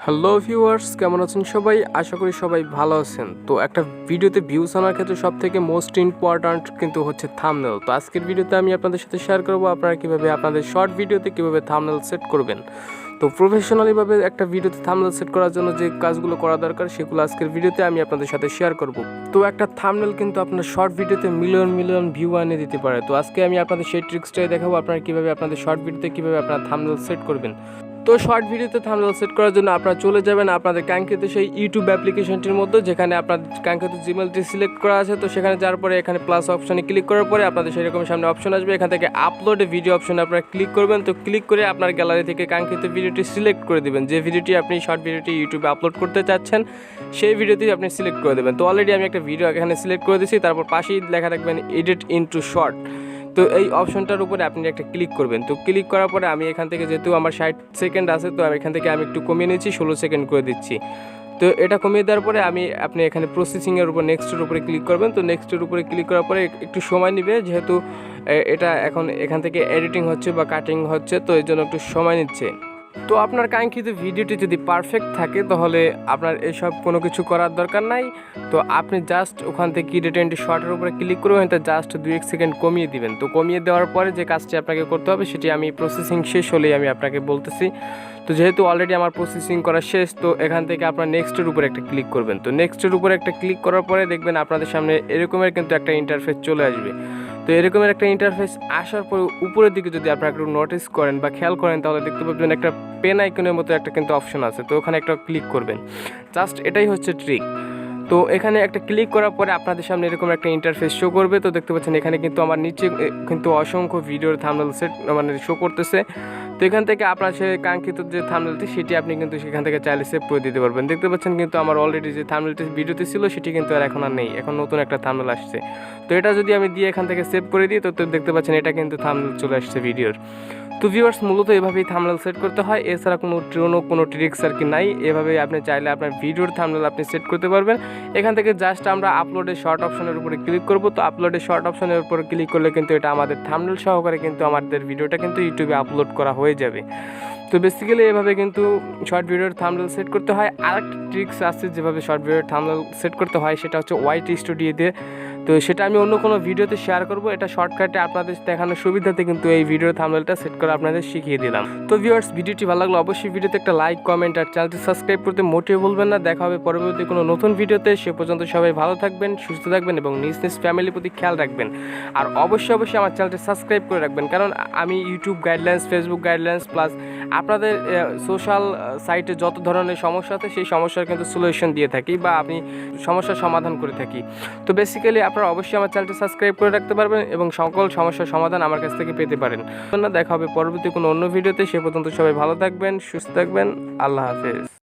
Hello viewers, কেমন আছেন সবাই? আশা করি সবাই ভালো আছেন। তো একটা ভিডিওতে ভিউজ আনার ক্ষেত্রে সবথেকে মোস্ট ইম্পর্ট্যান্ট কিন্তু হচ্ছে থাম্বনেল। তো আজকের ভিডিওতে আমি আপনাদের সাথে শেয়ার করব আপনারা কীভাবে আপনাদের শর্ট ভিডিওতে কীভাবে থাম্বনেল সেট করবেন। তো প্রফেশনালিভাবে একটা ভিডিওতে থাম্বনেল সেট করার জন্য যে কাজগুলো করা দরকার সেগুলো আজকের ভিডিওতে আমি আপনাদের সাথে শেয়ার করব। তো একটা থাম্বনেল কিন্তু আপনার শর্ট ভিডিওতে মিলিয়ন ভিউ এনে দিতে পারে। তো আজকে আমি আপনাদের সেই ট্রিক্সটাই দেখাবো আপনারা কীভাবে আপনাদের শর্ট ভিডিওতে কীভাবে আপনারা থাম্বনেল সেট করবেন। তো শর্ট ভিডিওতে থাম্বনেল সেট করার জন্য আপনারা চলে যাবেন আপনাদের কাঙ্ক্ষিত সেই ইউটিউব অ্যাপ্লিকেশনটির মধ্যে, যেখানে আপনাদের কাঙ্ক্ষিত জিমেলটি সিলেক্ট করা আছে। তো সেখানে যাওয়ার পরে এখানে প্লাস অপশনে ক্লিক করার পরে আপনাদের সেরকম সামনে অপশন আসবে, এখান থেকে আপলোড ভিডিও অপশনে আপনারা ক্লিক করবেন। তো ক্লিক করে আপনার গ্যালারি থেকে কাঙ্ক্ষিত ভিডিওটি সিলেক্ট করে দেবেন। যে ভিডিওটি আপনি শর্ট ভিডিওটি ইউটিউবে আপলোড করতে চাচ্ছেন সেই ভিডিওটি আপনি সিলেক্ট করে দেবেন। তো অলরেডি আমি একটা ভিডিও এখানে সিলেক্ট করে দিয়েছি, তারপর পাশেই লেখা রাখবেন এডিট ইনটু শর্ট। তো এই অপশনটার উপরে আপনি একটা ক্লিক করবেন। তো ক্লিক করার পরে আমি এখান থেকে যেহেতু আমার 60 সেকেন্ড আছে, তো আমি এখান থেকে একটু কমিয়ে নিচ্ছি, 16 সেকেন্ড করে দিচ্ছি। তো এটা কমিয়ে দেওয়ার পরে আপনি এখানে প্রসেসিংয়ের উপর নেক্সটের উপরে ক্লিক করবেন। তো নেক্সটের উপরে ক্লিক করার পরে একটু সময় নেবে, যেহেতু এটা এখন এখান থেকে এডিটিং হচ্ছে বা কাটিং হচ্ছে, তো এই জন্য একটু সময় নিচ্ছে। তো আপনার কাঙ্ক্ষিত ভিডিওটি যদি পারফেক্ট থাকে তাহলে আপনার এসব কোনো কিছু করার দরকার নাই। তো আপনি জাস্ট ওখান থেকে এডিট ইনটু শর্টের উপরে ক্লিক করবেন, তো জাস্ট 2-1 সেকেন্ড কমিয়ে দিবেন। তো কমিয়ে দেওয়ার পরে যে কাজটি আপনাকে করতে হবে সেটি আমি প্রসেসিং শেষ হলেই আমি আপনাকে বলতেছি। তো যেহেতু অলরেডি আমার প্রসেসিং করা শেষ, তো এখান থেকে আপনার নেক্সটের উপরে একটা ক্লিক করবেন। তো নেক্সটের উপরে একটা ক্লিক করার পরে দেখবেন আপনাদের সামনে এরকমের কিন্তু একটা ইন্টারফেস চলে আসবে। তো এরকমের একটা ইন্টারফেস আসার পর উপরের দিকে যদি আপনারা একটু নোটিস করেন বা খেয়াল করেন তাহলে দেখতে পাবেন একটা পেন আইকনের মতো একটা কিন্তু অপশন আছে। তো ওখানে একটা ক্লিক করবেন, জাস্ট এটাই হচ্ছে ট্রিক। তো এখানে একটা ক্লিক করার পরে আপনাদের সামনে এরকম একটা ইন্টারফেস শো করবে। তো দেখতে পাচ্ছেন এখানে কিন্তু আমার নিচে কিন্তু অসংখ্য ভিডিওর থাম্বনেল সেট শো করতেছে। তো এখান থেকে আপনার সেই কাঙ্ক্ষিত যে থাম্বনেলটি সেটি আপনি কিন্তু সেখান থেকে চাইলে সেভ করে দিতে পারবেন। দেখতে পাচ্ছেন কিন্তু আমার অলরেডি যে থাম্বনেলটি ভিডিওতে ছিল সেটি কিন্তু এখন আর নেই, এখন নতুন একটা থাম্বনেল আসছে। তো এটা যদি আমি দিয়ে এখান থেকে সেভ করে দিই, তো দেখতে পাচ্ছেন এটা কিন্তু থাম্বনেল চলে আসছে ভিডিওর। তো ভিউয়ার্স, মূলত এভাবেই থাম্বনেল সেট করতে হয়, এছাড়া কোনো ট্রিক্স আর কি নাই। এভাবেই আপনি চাইলে আপনার ভিডিওর থাম্বনেল আপনি সেট করতে পারবেন। এখান থেকে জাস্ট আমরা আপলোডে শর্ট অপশনের উপরে ক্লিক করব। তো আপলোডে শর্ট অপশনের উপরে ক্লিক করলে কিন্তু এটা আমাদের থাম্বনেল সহকারে কিন্তু আমাদের ভিডিওটা কিন্তু ইউটিউবে আপলোড করা হয়ে যাবে। তো বেসিক্যালি এভাবে কিন্তু শর্ট ভিডিওর থাম্বনেল সেট করতে হয়। আরেকটা ট্রিক্স আছে যেভাবে শর্ট ভিডিওর থাম্বনেল সেট করতে হয়, সেটা হচ্ছে ওয়াইটি স্টুডিও দিয়ে। তো সেটা আমি অন্য কোনো ভিডিওতে শেয়ার করব। এটা শর্টকাটে আপনাদের দেখানোর সুবিধাতে কিন্তু এই ভিডিওর থাম্বনেলটা সেট করে আপনাদের শিখিয়ে দিলাম। তো ভিউয়ার্স, ভিডিওটি ভালো লাগলে অবশ্যই ভিডিওতে একটা লাইক, কমেন্ট আর চ্যানেলটি সাবস্ক্রাইব করতে মোটেও ভুলবেন না। দেখা হবে পরবর্তী কোনো নতুন ভিডিওতে। সে পর্যন্ত সবাই ভালো থাকবেন, সুস্থ থাকবেন এবং নিজ ফ্যামিলির প্রতি খেয়াল রাখবেন। আর অবশ্যই আমার চ্যানেলটি সাবস্ক্রাইব করে রাখবেন, কারণ আমি YouTube guidelines, Facebook guidelines plus আপনাদের সোশ্যাল সাইটে যত ধরনের সমস্যা আছে সেই সমস্যার কিন্তু সলিউশন দিয়ে থাকি বা আমি সমস্যার সমাধান করে থাকি। তো বেসিক্যালি আপনারা অবশ্যই আমার চ্যানেলটি সাবস্ক্রাইব করে রাখতে পারবেন এবং সকল সমস্যার সমাধান আমার কাছ থেকে পেতে পারেন। দেখা হবে পরবর্তী কোনো অন্য ভিডিওতে। সে পর্যন্ত সবাই ভালো থাকবেন, সুস্থ থাকবেন। আল্লাহ হাফেজ।